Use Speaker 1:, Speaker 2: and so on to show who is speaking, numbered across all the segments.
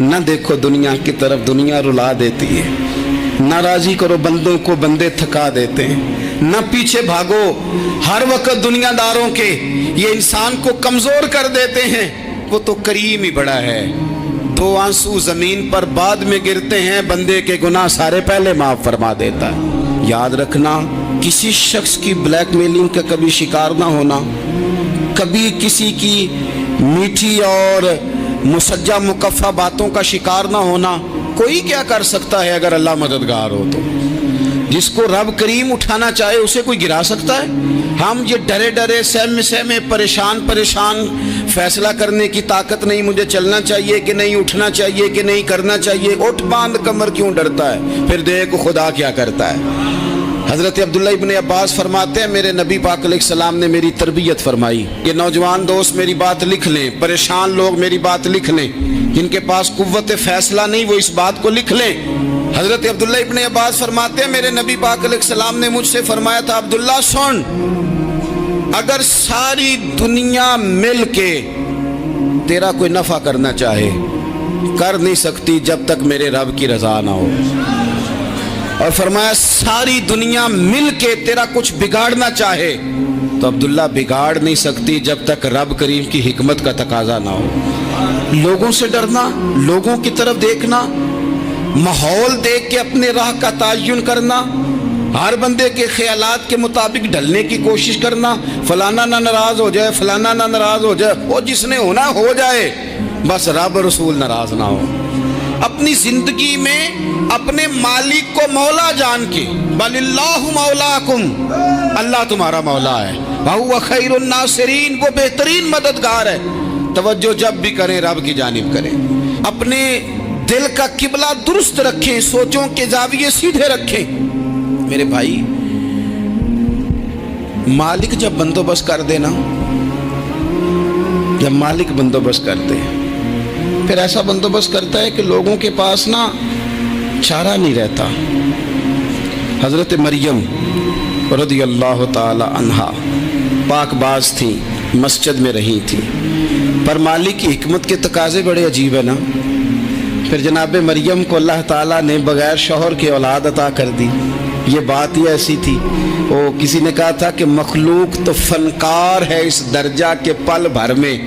Speaker 1: نہ دیکھو دنیا کی طرف، دنیا رلا دیتی ہے، نہ راضی کرو بندوں کو، بندے تھکا دیتے ہیں، نہ پیچھے بھاگو ہر وقت دنیا داروں کے، یہ انسان کو کمزور کر دیتے ہیں۔ وہ تو کریم ہی بڑا ہے، 2 آنسو زمین پر بعد میں گرتے ہیں، بندے کے گناہ سارے پہلے معاف فرما دیتا ہے۔ یاد رکھنا، کسی شخص کی بلیک میلنگ کا کبھی شکار نہ ہونا، کبھی کسی کی میٹھی اور مسجع مکفہ باتوں کا شکار نہ ہونا۔ کوئی کیا کر سکتا ہے اگر اللہ مددگار ہو تو؟ جس کو رب کریم اٹھانا چاہے اسے کوئی گرا سکتا ہے؟ ہم یہ ڈرے ڈرے سہمے سہمے پریشان فیصلہ کرنے کی طاقت نہیں، مجھے چلنا چاہیے کہ نہیں، اٹھنا چاہیے کہ نہیں، کرنا چاہیے، اٹھ باندھ کمر کیوں ڈرتا ہے؟ پھر دیکھ خدا کیا کرتا ہے۔ حضرت عبداللہ ابن عباس فرماتے ہیں میرے نبی پاک علیہ السلام نے میری تربیت فرمائی کہ نوجوان دوست میری بات لکھ لیں، پریشان لوگ میری بات لکھ لیں، جن کے پاس قوت فیصلہ نہیں وہ اس بات کو لکھ لیں۔ حضرت عبداللہ ابن عباس فرماتے ہیں میرے نبی پاک علیہ السلام نے مجھ سے فرمایا تھا، عبداللہ سن، اگر ساری دنیا مل کے تیرا کوئی نفع کرنا چاہے، کر نہیں سکتی جب تک میرے رب کی رضا نہ ہو۔ اور فرمایا ساری دنیا مل کے تیرا کچھ بگاڑنا چاہے تو عبداللہ بگاڑ نہیں سکتی جب تک رب کریم کی حکمت کا تقاضا نہ ہو۔ لوگوں سے ڈرنا، لوگوں کی طرف دیکھنا، ماحول دیکھ کے اپنے راہ کا تعین کرنا، ہر بندے کے خیالات کے مطابق ڈھلنے کی کوشش کرنا، فلانا نہ ناراض ہو جائے، فلانا نہ ناراض ہو جائے، وہ جس نے ہونا ہو جائے، بس رب رسول ناراض نہ ہو۔ اپنی زندگی میں اپنے مالک کو مولا جان کے، بل اللہ مولاکم، اللہ تمہارا مولا ہے، وہو خیر الناصرین، وہ بہترین مددگار ہے۔ توجہ جب بھی کریں رب کی جانب کریں، اپنے دل کا قبلہ درست رکھیں، سوچوں کے زاویے سیدھے رکھیں۔ میرے بھائی، مالک جب بندوبست کر دے نا، جب مالک بندوبست کر دے، پھر ایسا بندوبست کرتا ہے کہ لوگوں کے پاس نا چارہ نہیں رہتا۔ حضرت مریم رضی اللہ تعالی عنہا پاک باز تھیں، مسجد میں رہی تھیں، پر مالک کی حکمت کے تقاضے بڑے عجیب ہے نا۔ پھر جناب مریم کو اللہ تعالیٰ نے بغیر شوہر کے اولاد عطا کر دی۔ یہ بات ہی ایسی تھی، وہ کسی نے کہا تھا کہ مخلوق تو فنکار ہے اس درجہ کے پل بھر میں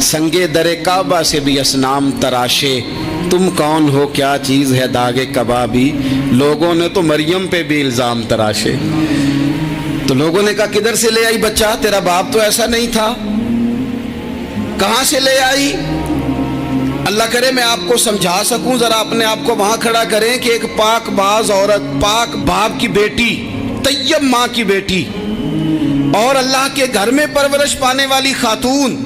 Speaker 1: سنگے در کعبہ سے بھی اصنام تراشے، تم کون ہو کیا چیز ہے داغ کبابی، لوگوں نے تو مریم پہ بھی الزام تراشے۔ تو لوگوں نے کہا کدھر سے لے آئی بچہ، تیرا باپ تو ایسا نہیں تھا، کہاں سے لے آئی؟ اللہ کرے میں آپ کو سمجھا سکوں، ذرا اپنے آپ کو وہاں کھڑا کریں کہ ایک پاک باز عورت، پاک باپ کی بیٹی، طیب ماں کی بیٹی، اور اللہ کے گھر میں پرورش پانے والی خاتون،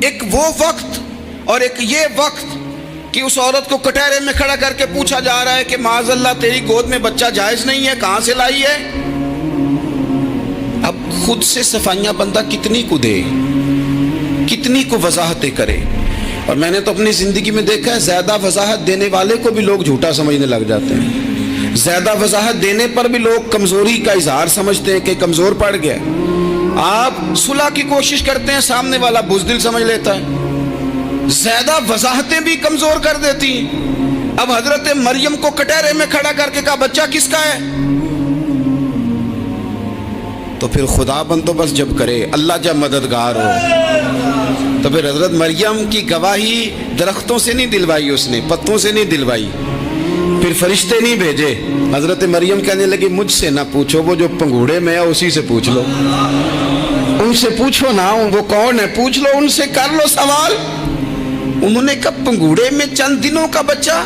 Speaker 1: ایک وہ وقت اور ایک یہ وقت کہ اس عورت کو کٹہرے میں کھڑا کر کے پوچھا جا رہا ہے کہ معاذ اللہ تیری گود میں بچہ جائز نہیں ہے، کہاں سے لائی ہے؟ اب خود سے صفائیاں بندہ کتنی کو دے، کتنی کو وضاحتیں کرے۔ اور میں نے تو اپنی زندگی میں دیکھا ہے زیادہ وضاحت دینے والے کو بھی لوگ جھوٹا سمجھنے لگ جاتے ہیں، زیادہ وضاحت دینے پر بھی لوگ کمزوری کا اظہار سمجھتے ہیں کہ کمزور پڑ گیا۔ آپ صلح کی کوشش کرتے ہیں، سامنے والا بزدل سمجھ لیتا ہے، زیادہ وضاحتیں بھی کمزور کر دیتی ہیں۔ اب حضرت مریم کو کٹہرے میں کھڑا کر کے کہا بچہ کس کا ہے؟ تو پھر خدا بندوبست جب کرے، اللہ جب مددگار ہو، تو پھر حضرت مریم کی گواہی درختوں سے نہیں دلوائی، اس نے پتوں سے نہیں دلوائی، پھر فرشتے نہیں بھیجے۔ حضرت مریم کہنے لگی مجھ سے نہ پوچھو، وہ جو پنگوڑے میں ہے اسی سے پوچھ لو، ان سے پوچھو نا، وہ کون ہے پوچھ لو، ان سے کر لو سوال۔ انہوں نے کہا پنگوڑے میں چند دنوں کا بچہ،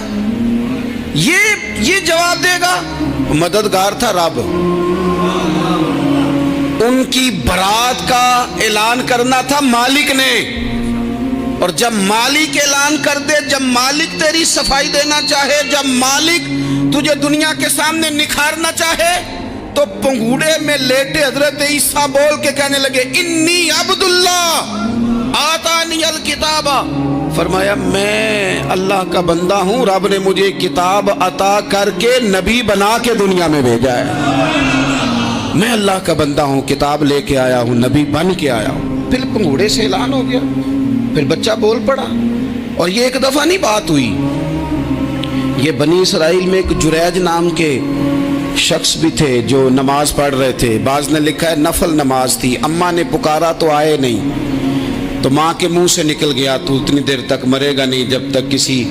Speaker 1: یہ جواب دے گا؟ مددگار تھا رب، ان کی برات کا اعلان کرنا تھا مالک نے، اور جب مالک اعلان کر دے، جب مالک تیری صفائی دینا چاہے، جب مالک تجھے دنیا کے سامنے نکھارنا چاہے، تو پنگوڑے میں لیٹے حضرت عیسیٰ بول کے کہنے لگے انی عبداللہ آتانی الکتاب، فرمایا میں اللہ کا بندہ ہوں، رب نے مجھے کتاب عطا کر کے نبی بنا کے دنیا میں بھیجا ہے، میں اللہ کا بندہ ہوں، کتاب لے کے آیا ہوں، نبی بن کے آیا ہوں۔ پھر پنگوڑے سے اعلان ہو گیا، پھر بچہ بول پڑا، اور یہ ایک دفعہ نہیں بات ہوئی، یہ بنی اسرائیل میں ایک جریج نام کے شخص بھی تھے جو نماز پڑھ رہے تھے، بعض نے لکھا ہے نفل نماز تھی، اماں نے پکارا تو آئے نہیں، تو ماں کے منہ سے نکل گیا تو اتنی دیر تک مرے گا نہیں جب تک کسی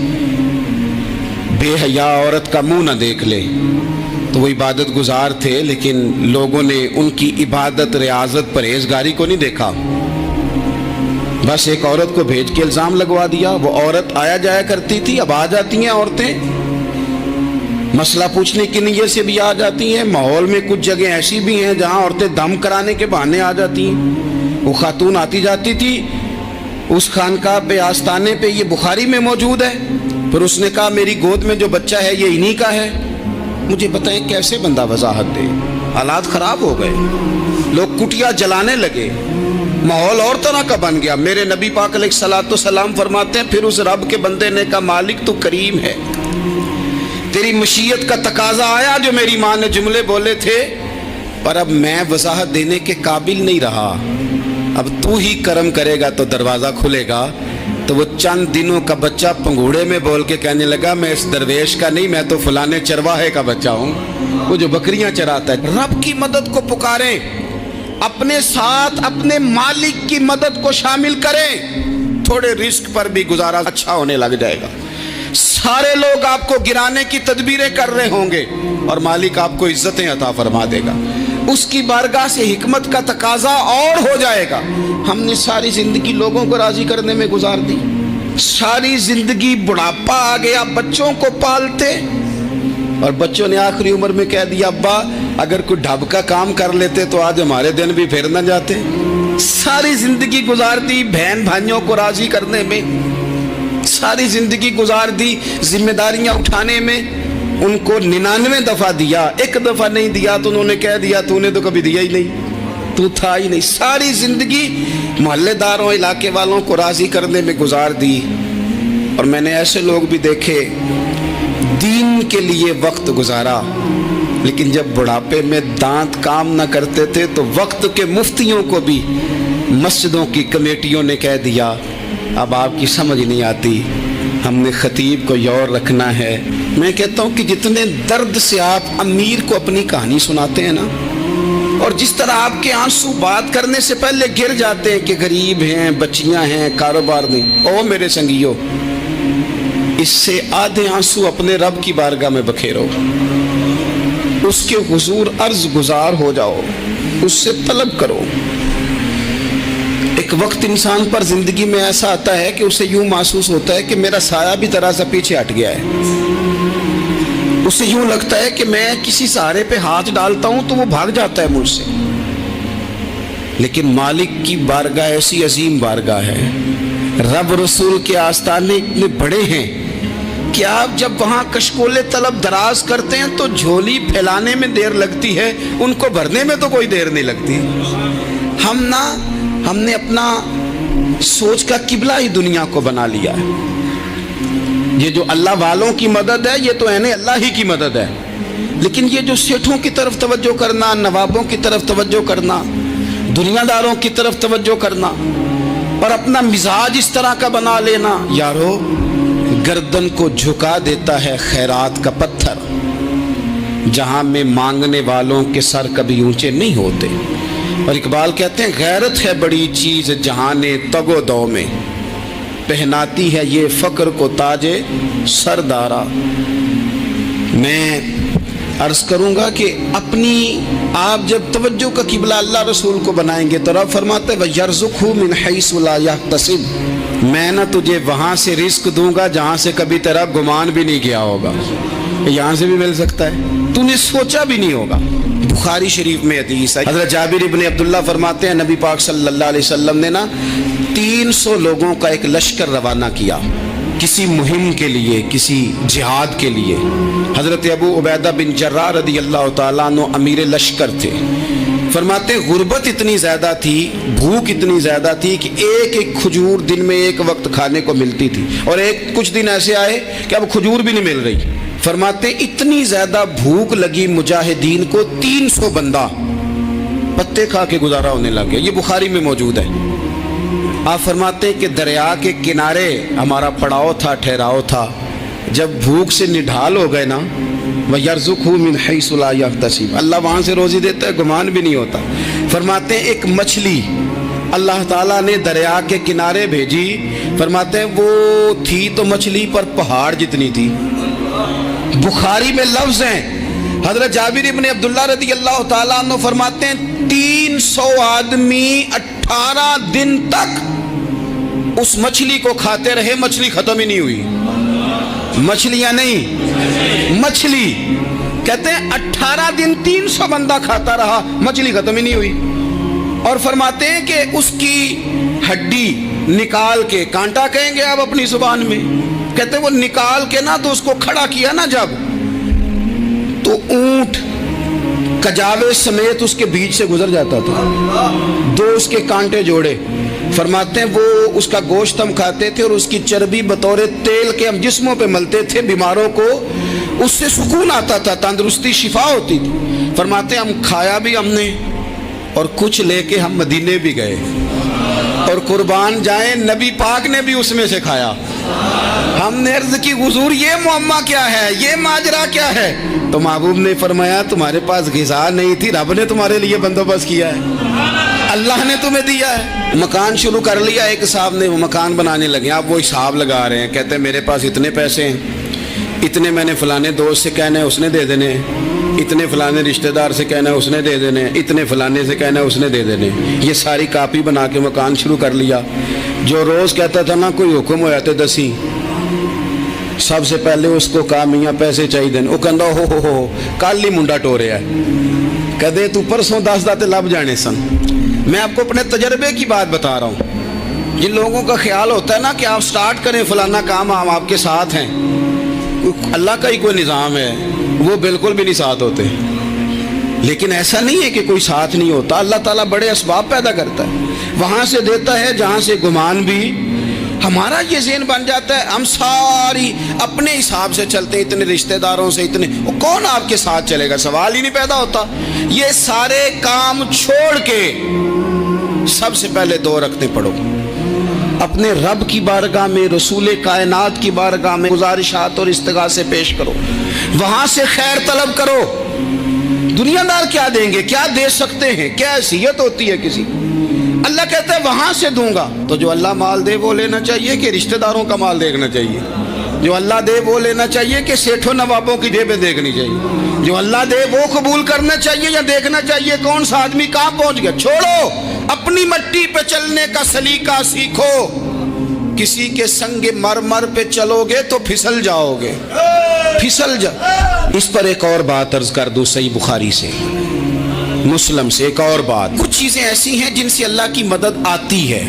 Speaker 1: بے حیا عورت کا منہ نہ دیکھ لے۔ تو وہ عبادت گزار تھے، لیکن لوگوں نے ان کی عبادت، ریاضت، پرہیزگاری کو نہیں دیکھا، بس ایک عورت کو بھیج کے الزام لگوا دیا۔ وہ عورت آیا جایا کرتی تھی، اب آ جاتی ہیں عورتیں، مسئلہ پوچھنے کی نیت سے بھی آ جاتی ہیں۔ ماحول میں کچھ جگہ ایسی بھی ہیں جہاں عورتیں دم کرانے کے بہانے آ جاتی ہیں۔ وہ خاتون آتی جاتی تھی اس خانقاہ پہ، آستانے پہ، یہ بخاری میں موجود ہے، پھر اس نے کہا میری گود میں جو بچہ ہے یہ انہی کا ہے۔ مجھے بتائیں کیسے بندہ وضاحت دے؟ حالات خراب ہو گئے، لوگ کٹیا جلانے لگے، ماحول اور طرح کا بن گیا۔ میرے نبی پاک علیہ الصلوۃ والسلام فرماتے ہیں پھر اس رب کے بندے نے کہا مالک تو کریم ہے، تیری مشیت کا تقاضا آیا جو میری ماں نے جملے بولے تھے، پر اب میں وضاحت دینے کے قابل نہیں رہا، اب تو ہی کرم کرے گا تو دروازہ کھلے گا۔ تو وہ چند دنوں کا بچہ پنگوڑے میں بول کے کہنے لگا میں اس درویش کا نہیں، میں تو فلانے چرواہے کا بچہ ہوں، وہ جو بکریاں چراتا ہے۔ رب کی مدد کو پکاریں، اپنے ساتھ اپنے مالک کی مدد کو شامل کریں، تھوڑے رزق پر بھی گزارا اچھا ہونے لگ جائے گا۔ سارے لوگ آپ کو گرانے کی تدبیریں کر رہے ہوں گے اور مالک آپ کو عزتیں عطا فرما دے گا، اس کی بارگاہ سے حکمت کا تقاضا اور ہو جائے گا۔ ہم نے ساری زندگی لوگوں کو راضی کرنے میں گزار دی، ساری زندگی بڑھاپا آ گیا بچوں کو پالتے، اور بچوں نے آخری عمر میں کہہ دیا ابا اگر کوئی ڈھب کا کام کر لیتے تو آج ہمارے دن بھی پھر نہ جاتے۔ ساری زندگی گزار دی بہن بھائیوں کو راضی کرنے میں، ساری زندگی گزار دی ذمہ داریاں اٹھانے میں، ان کو 99 دفعہ دیا، ایک دفعہ نہیں دیا تو انہوں نے کہہ دیا تو نے تو کبھی دیا ہی نہیں، تو تھا ہی نہیں۔ ساری زندگی محلے داروں، علاقے والوں کو راضی کرنے میں گزار دی۔ اور میں نے ایسے لوگ بھی دیکھے دین کے لیے وقت گزارا، لیکن جب بڑھاپے میں دانت کام نہ کرتے تھے تو وقت کے مفتیوں کو بھی مسجدوں کی کمیٹیوں نے کہہ دیا اب آپ کی سمجھ نہیں آتی، ہم نے خطیب کو یور رکھنا ہے۔ میں کہتا ہوں کہ جتنے درد سے آپ امیر کو اپنی کہانی سناتے ہیں نا، اور جس طرح آپ کے آنسو بات کرنے سے پہلے گر جاتے ہیں کہ غریب ہیں، بچیاں ہیں، کاروبار نہیں، او میرے سنگیو، اس سے آدھے آنسو اپنے رب کی بارگاہ میں بکھیرو، اس کے حضور عرض گزار ہو جاؤ، اس سے طلب کرو۔ ایک وقت انسان پر زندگی میں ایسا آتا ہے کہ اسے یوں محسوس ہوتا ہے کہ میرا سایہ بھی ذرا سا پیچھے ہٹ گیا ہے، اسے یوں لگتا ہے کہ میں کسی سہارے پہ ہاتھ ڈالتا ہوں تو وہ بھاگ جاتا ہے مجھ سے، لیکن مالک کی بارگاہ ایسی عظیم بارگاہ ہے، رب رسول کے آستانے اتنے بڑے ہیں کہ آپ جب وہاں کشکول طلب دراز کرتے ہیں تو جھولی پھیلانے میں دیر لگتی ہے، ان کو بھرنے میں تو کوئی دیر نہیں لگتی۔ ہم نے اپنا سوچ کا قبلہ ہی دنیا کو بنا لیا ہے۔ یہ جو اللہ والوں کی مدد ہے یہ تو عین اللہ ہی کی مدد ہے، لیکن یہ جو سیٹھوں کی طرف توجہ کرنا، نوابوں کی طرف توجہ کرنا، دنیا داروں کی طرف توجہ کرنا اور اپنا مزاج اس طرح کا بنا لینا، یارو گردن کو جھکا دیتا ہے خیرات کا پتھر، جہاں میں مانگنے والوں کے سر کبھی اونچے نہیں ہوتے۔ اور اقبال کہتے ہیں غیرت ہے بڑی چیز جہانے تگ و دو میں، پہناتی ہے یہ فقر کو تاج سردارا۔ میں عرض کروں گا کہ اپنی آپ جب توجہ کا قبلہ اللہ رسول کو بنائیں گے تو رب فرماتا ہے وَيَرْزُقْهُ مِنْ حَيْثُ لَا يَحْتَسِبُ، میں نہ تجھے وہاں سے رزق دوں گا جہاں سے کبھی تیرا گمان بھی نہیں کیا ہوگا، یہاں سے بھی مل سکتا ہے، تو نے سوچا بھی نہیں ہوگا۔ بخاری شریف میں حدیث ہے، حضرت جابر ابن عبداللہ فرماتے ہیں نبی پاک صلی اللہ علیہ وسلم نے 300 لوگوں کا ایک لشکر روانہ کیا کسی مہم کے لیے، کسی جہاد کے لیے۔ حضرت ابو عبیدہ بن جراح رضی اللہ تعالیٰ عنہ امیر لشکر تھے۔ فرماتے ہیں غربت اتنی زیادہ تھی، بھوک اتنی زیادہ تھی کہ ایک ایک کھجور دن میں ایک وقت کھانے کو ملتی تھی، اور کچھ دن ایسے آئے کہ اب کھجور بھی نہیں مل رہی۔ فرماتے اتنی زیادہ بھوک لگی مجاہدین کو 300 بندہ پتے کھا کے گزارا ہونے لگ گیا۔ یہ بخاری میں موجود ہے۔ آپ فرماتے ہیں کہ دریا کے کنارے ہمارا پڑاؤ تھا، ٹھہراؤ تھا، جب بھوک سے نڈھال ہو گئے نا، وَيَرْزُقْهُ مِنْ حَيْثُ لَا يَحْتَسِبُ، اللہ وہاں سے روزی دیتا ہے، گمان بھی نہیں ہوتا۔ فرماتے ہیں ایک مچھلی اللہ تعالیٰ نے دریا کے کنارے بھیجی، فرماتے ہیں وہ تھی تو مچھلی پر پہاڑ جتنی تھی۔ بخاری میں لفظ ہیں، حضرت جابر ابن عبداللہ رضی اللہ تعالیٰ عنہ فرماتے ہیں 300 آدمی 18 دن تک اس مچھلی کو کھاتے رہے، مچھلی ختم ہی نہیں ہوئی۔ مچھلیاں نہیں، مچھلی کہتے ہیں 18 دن 300 بندہ کھاتا رہا، مچھلی ختم ہی نہیں ہوئی۔ اور فرماتے ہیں کہ اس کی ہڈی نکال کے، کانٹا کہیں گے آپ اپنی زبان میں، کہتے ہیں وہ نکال کے نا تو اس کو کھڑا کیا نا جب، تو اونٹ کجاوے سمیت اس کے بیچ سے گزر جاتا تھا، دو اس کے کانٹے جوڑے۔ فرماتے ہیں وہ اس کا گوشت ہم کھاتے تھے اور اس کی چربی بطور تیل کے ہم جسموں پہ ملتے تھے، بیماروں کو اس سے سکون آتا تھا، تندرستی شفا ہوتی تھی۔ فرماتے ہیں ہم کھایا بھی ہم نے اور کچھ لے کے ہم مدینے بھی گئے، اور قربان جائیں نبی پاک نے بھی اس میں سے کھایا۔ ہم نے عرض کی حضور یہ معمہ کیا ہے، یہ ماجرا کیا ہے؟ تو محبوب نے فرمایا تمہارے پاس غذا نہیں تھی، رب نے تمہارے لیے بندوبست کیا ہے، اللہ نے تمہیں دیا ہے۔ مکان شروع کر لیا، ایک صاحب نے وہ مکان بنانے لگے، آپ وہ حساب لگا رہے ہیں، کہتے ہیں میرے پاس اتنے پیسے ہیں، اتنے میں نے فلانے دوست سے کہنا ہے اس نے دے دینے، اتنے فلانے رشتہ دار سے کہنا ہے اس نے دے دینے، اتنے فلانے سے کہنا ہے اس نے دے دینے۔ یہ ساری کاپی بنا کے مکان شروع کر لیا۔ جو روز کہتا تھا نا کوئی حکم ہو جاتے دسی، سب سے پہلے اس کو کہا میاں پیسے چاہیے دین، وہ کہندا ہو کل ہی منڈا ٹوریا ہے، کہدے تو پرسوں 10 داتے لب جانے سن۔ میں آپ کو اپنے تجربے کی بات بتا رہا ہوں۔ جن لوگوں کا خیال ہوتا ہے نا کہ آپ سٹارٹ کریں فلانا کام، ہم آپ کے ساتھ ہیں، اللہ کا ہی کوئی نظام ہے، وہ بالکل بھی نہیں ساتھ ہوتے۔ لیکن ایسا نہیں ہے کہ کوئی ساتھ نہیں ہوتا، اللہ تعالیٰ بڑے اسباب پیدا کرتا ہے، وہاں سے دیتا ہے جہاں سے گمان بھی۔ ہمارا یہ ذہن بن جاتا ہے ہم ساری اپنے حساب سے چلتے ہیں، اتنے رشتہ داروں سے، اتنے، وہ کون آپ کے ساتھ چلے گا؟ سوال ہی نہیں پیدا ہوتا۔ یہ سارے کام چھوڑ کے سب سے پہلے 2 رکعتیں پڑھو، اپنے رب کی بارگاہ میں، رسول کائنات کی بارگاہ میں گزارشات اور استغاثے پیش کرو، وہاں سے خیر طلب کرو۔ دنیا دار کیا دیں گے، کیا دے سکتے ہیں، کیا حیثیت ہوتی ہے کسی؟ اللہ کہتا ہے وہاں سے دوں گا۔ تو جو اللہ مال دے وہ لینا چاہیے کہ رشتہ داروں کا مال دیکھنا چاہیے؟ جو اللہ دے وہ لینا چاہیے کہ سیٹھوں نوابوں کی جیبیں دیکھنی چاہیے؟ جو اللہ دے وہ قبول کرنا چاہیے یا دیکھنا چاہیے کون سا آدمی کہاں پہنچ گیا؟ چھوڑو، اپنی مٹی پہ چلنے کا سلیقہ سیکھو۔ کسی کے سنگ مرمر پہ چلو گے تو پھسل جاؤ گے، پھسل جاؤ۔ اس پر ایک اور بات عرض کر دوں، صحیح بخاری سے، مسلم سے ایک اور بات۔ کچھ چیزیں ایسی ہیں جن سے اللہ کی مدد آتی ہے،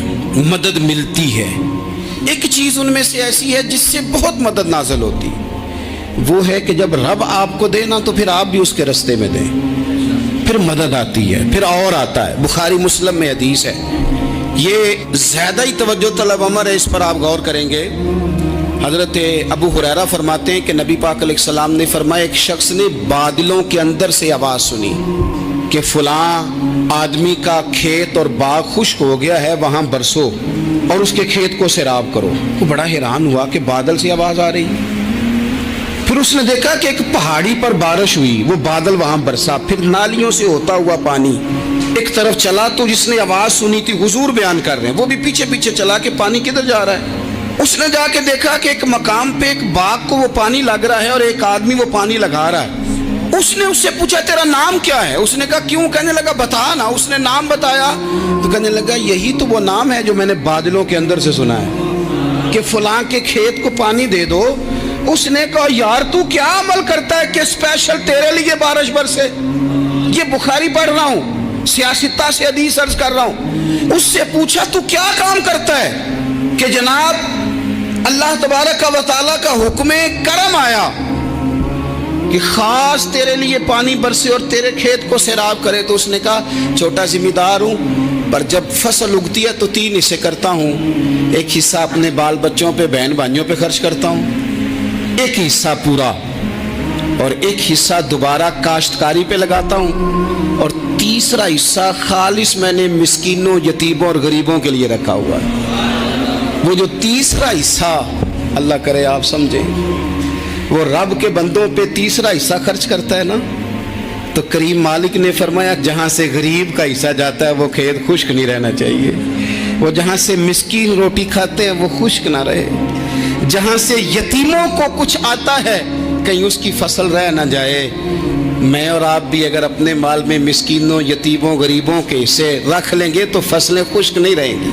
Speaker 1: مدد ملتی ہے۔ ایک چیز ان میں سے ایسی ہے جس سے بہت مدد نازل ہوتی، وہ ہے کہ جب رب آپ کو دے نا تو پھر آپ بھی اس کے رستے میں دیں، پھر مدد آتی ہے، پھر اور آتا ہے۔ بخاری مسلم میں حدیث ہے، یہ زیادہ ہی توجہ طلب امر ہے، اس پر آپ غور کریں گے۔ حضرت ابو ہریرہ فرماتے ہیں کہ نبی پاک علیہ السلام نے فرمایا ایک شخص نے بادلوں کے اندر سے آواز سنی کہ فلاں آدمی کا کھیت اور باغ خشک ہو گیا ہے، وہاں برسو اور اس کے کھیت کو سیراب کرو۔ وہ بڑا حیران ہوا کہ بادل سے آواز آ رہی۔ پھر اس نے دیکھا کہ ایک پہاڑی پر بارش ہوئی، وہ بادل وہاں برسا، پھر نالیوں سے ہوتا ہوا پانی ایک طرف چلا۔ تو جس نے آواز سنی تھی، حضور بیان کر رہے ہیں، وہ بھی پیچھے پیچھے چلا کہ پانی کدھر جا رہا ہے۔ اس نے جا کے دیکھا کہ ایک مقام پہ ایک باغ کو وہ پانی لگ رہا ہے اور ایک آدمی وہ پانی لگا رہا ہے۔ اس نے اس سے پوچھا تیرا نام کیا ہے؟ اس نے کہا کیوں؟ کہنے لگا بتا نا۔ اس نے نام بتایا تو کہنے لگا یہی تو وہ نام ہے جو میں نے بادلوں کے اندر سے سنا ہے کہ فلاں کے کھیت کو پانی دے دو۔ اس نے کہا یار تو کیا عمل کرتا ہے کہ اسپیشل تیرے لیے بارش برسے؟ یہ بخاری پڑھ رہا ہوں، سیاستہ سے حدیث عرض کر رہا ہوں۔ اس سے پوچھا تو کیا کام کرتا ہے کہ جناب اللہ تبارک و تعالیٰ کا حکم کرم آیا کہ خاص تیرے لیے پانی برسے اور تیرے کھیت کو سیراب کرے؟ تو اس نے کہا چھوٹا ذمہ دار ہوں، پر جب فصل اگتی ہے تو 3 حصے کرتا ہوں، ایک حصہ اپنے بال بچوں پہ، بہن بھائیوں پہ خرچ کرتا ہوں، ایک حصہ پورا اور ایک حصہ دوبارہ کاشتکاری پہ لگاتا ہوں، اور تیسرا حصہ خالص میں نے مسکینوں، یتیموں اور غریبوں کے لیے رکھا ہوا ہے۔ وہ جو تیسرا حصہ اللہ کرے آپ سمجھیں، وہ رب کے بندوں پہ تیسرا حصہ خرچ کرتا ہے نا، تو کریم مالک نے فرمایا جہاں سے غریب کا حصہ جاتا ہے وہ کھیت خشک نہیں رہنا چاہیے، وہ جہاں سے مسکین روٹی کھاتے ہیں وہ خشک نہ رہے، جہاں سے یتیموں کو کچھ آتا ہے کہیں اس کی فصل رہ نہ جائے۔ میں اور آپ بھی اگر اپنے مال میں مسکینوں، یتیموں، غریبوں کے حصے رکھ لیں گے تو فصلیں خشک نہیں رہیں گی،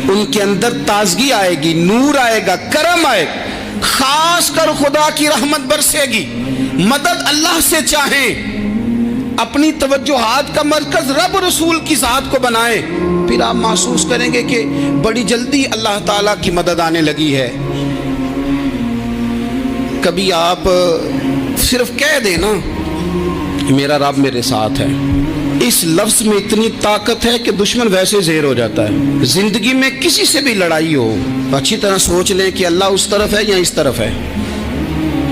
Speaker 1: ان کے اندر تازگی آئے گی، نور آئے گا، کرم آئے گا، خاص کر خدا کی رحمت برسے گی۔ مدد اللہ سے چاہیں، اپنی توجہات کا مرکز رب رسول کی ذات کو بنائیں، پھر آپ محسوس کریں گے کہ بڑی جلدی اللہ تعالیٰ کی مدد آنے لگی ہے۔ کبھی آپ صرف کہہ دیں نا میرا رب میرے ساتھ ہے، اس لفظ میں اتنی طاقت ہے کہ دشمن ویسے زہر ہو جاتا ہے۔ زندگی میں کسی سے بھی لڑائی ہو، اچھی طرح سوچ لیں کہ اللہ اس طرف ہے یا اس طرف ہے۔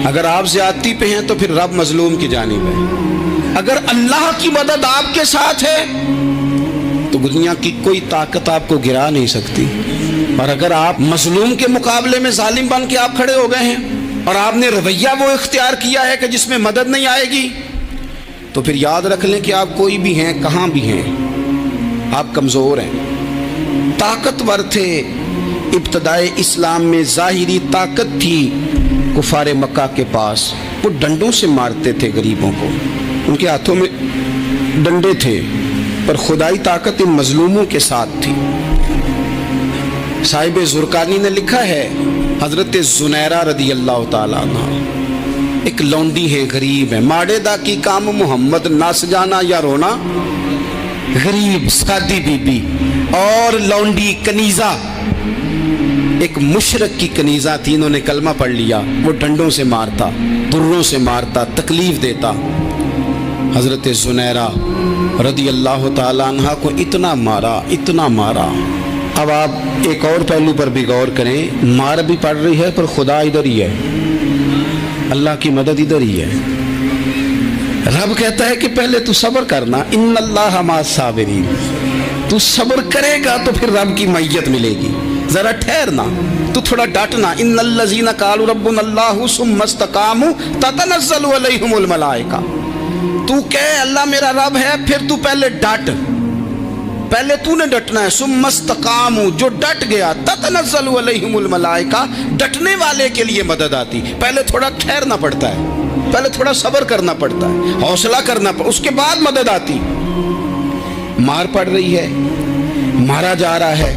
Speaker 1: اگر آپ زیادتی پہ ہیں تو پھر رب مظلوم کی جانب ہے۔ اگر اللہ کی مدد آپ کے ساتھ ہے تو دنیا کی کوئی طاقت آپ کو گرا نہیں سکتی، اور اگر آپ مظلوم کے مقابلے میں ظالم بن کے آپ کھڑے ہو گئے ہیں اور آپ نے رویہ وہ اختیار کیا ہے کہ جس میں مدد نہیں آئے گی، تو پھر یاد رکھ لیں کہ آپ کوئی بھی ہیں، کہاں بھی ہیں، آپ کمزور ہیں۔ طاقتور تھے ابتدائے اسلام میں، ظاہری طاقت تھی کفار مکہ کے پاس، وہ ڈنڈوں سے مارتے تھے غریبوں کو، ان کے ہاتھوں میں ڈنڈے تھے، پر خدائی طاقت ان مظلوموں کے ساتھ تھی۔ صاحب زرقانی نے لکھا ہے، حضرت زنیرہ رضی اللہ تعالیٰ عنہ ایک لونڈی ہے، غریب ہے، ماڑے دا کی کام محمد نس جانا یا رونا، غریب سادی بی بی اور لونڈی کنیزہ، ایک مشرک کی کنیزہ تھی، انہوں نے کلمہ پڑھ لیا، وہ ڈنڈوں سے مارتا، دروں سے مارتا، تکلیف دیتا۔ حضرت زنیرہ رضی اللہ تعالیٰ عنہ کو اتنا مارا، اتنا مارا۔ اب آپ ایک اور پہلو پر بھی غور کریں، مار بھی پڑ رہی ہے پر خدا ادھر ہی ہے، اللہ کی مدد ادھر ہی ہے۔ رب کہتا ہے کہ پہلے تو صبر کرنا، ان اللہ مع الصابرین، تو صبر کرے گا تو پھر رب کی معیت ملے گی، ذرا ٹھہرنا، تو تھوڑا ڈٹنا۔ ان الذین قالوا ربنا اللہ ثم استقاموا تتنزل علیہم الملائکہ، تو کہے اللہ میرا رب ہے، پھر تو پہلے ڈٹ، پہلے تو نے ڈٹنا ہے۔ ثم استقاموا، جو ڈٹ گیا، تتنزل علیہم الملائکہ، ڈٹنے والے کے لیے مدد آتی، پہلے تھوڑا ٹھہرنا پڑتا ہے، پہلے تھوڑا صبر کرنا پڑتا ہے، حوصلہ کرنا پڑتا ہے، اس کے بعد مدد آتی۔ مار پڑ رہی ہے، مارا جا رہا ہے،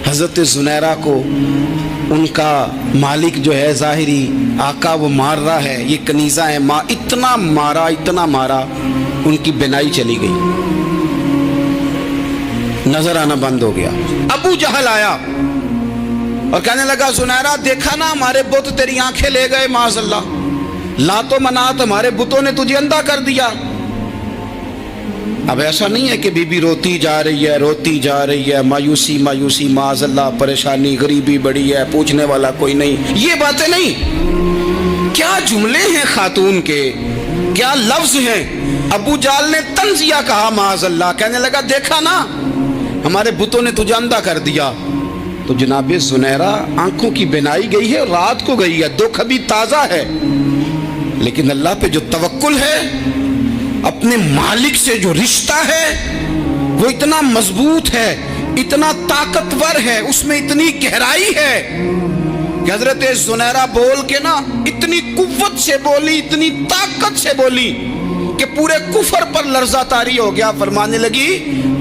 Speaker 1: حضرت زنیرہ کو ان کا مالک جو ہے ظاہری آقا وہ مار رہا ہے، یہ کنیزہ ہے، ماں اتنا مارا، اتنا مارا، ان کی بینائی چلی گئی، نظر آنا بند ہو گیا۔ ابو جہل آیا اور کہنے لگا زنیرہ دیکھا نا ہمارے بت تیری آنکھیں لے گئے، معاذ اللہ، لات و منات ہمارے بتوں نے تجھے اندھا کر دیا۔ اب ایسا نہیں ہے کہ بی بی روتی جا رہی ہے، روتی جا رہی ہے، مایوسی مایوسی، معاذ اللہ، پریشانی، غریبی بڑی ہے، پوچھنے والا کوئی نہیں، یہ باتیں نہیں۔ کیا جملے ہیں خاتون کے، کیا لفظ ہیں۔ ابو جہل نے تنزیہ کہا، معاذ اللہ، کہنے لگا دیکھا نا ہمارے بتوں نے تجھے اندھا کر دیا۔ تو جناب زنیرہ آنکھوں کی بینائی گئی ہے، رات کو گئی ہے، دکھ ابھی تازہ ہے، لیکن اللہ پہ جو توکل ہے، اپنے مالک سے جو رشتہ ہے وہ اتنا مضبوط ہے، اتنا طاقتور ہے، اس میں اتنی گہرائی ہے کہ حضرت زنیرہ بول کے نا اتنی قوت سے بولی، اتنی طاقت سے بولی کہ پورے کفر پر لرزہ طاری ہو گیا۔ فرمانے لگی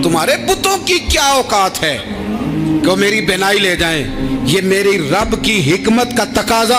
Speaker 1: تمہارے بتوں کی کیا اوقات ہے کہ وہ میری بینائی لے جائیں، یہ میری رب کی حکمت کا تقاضا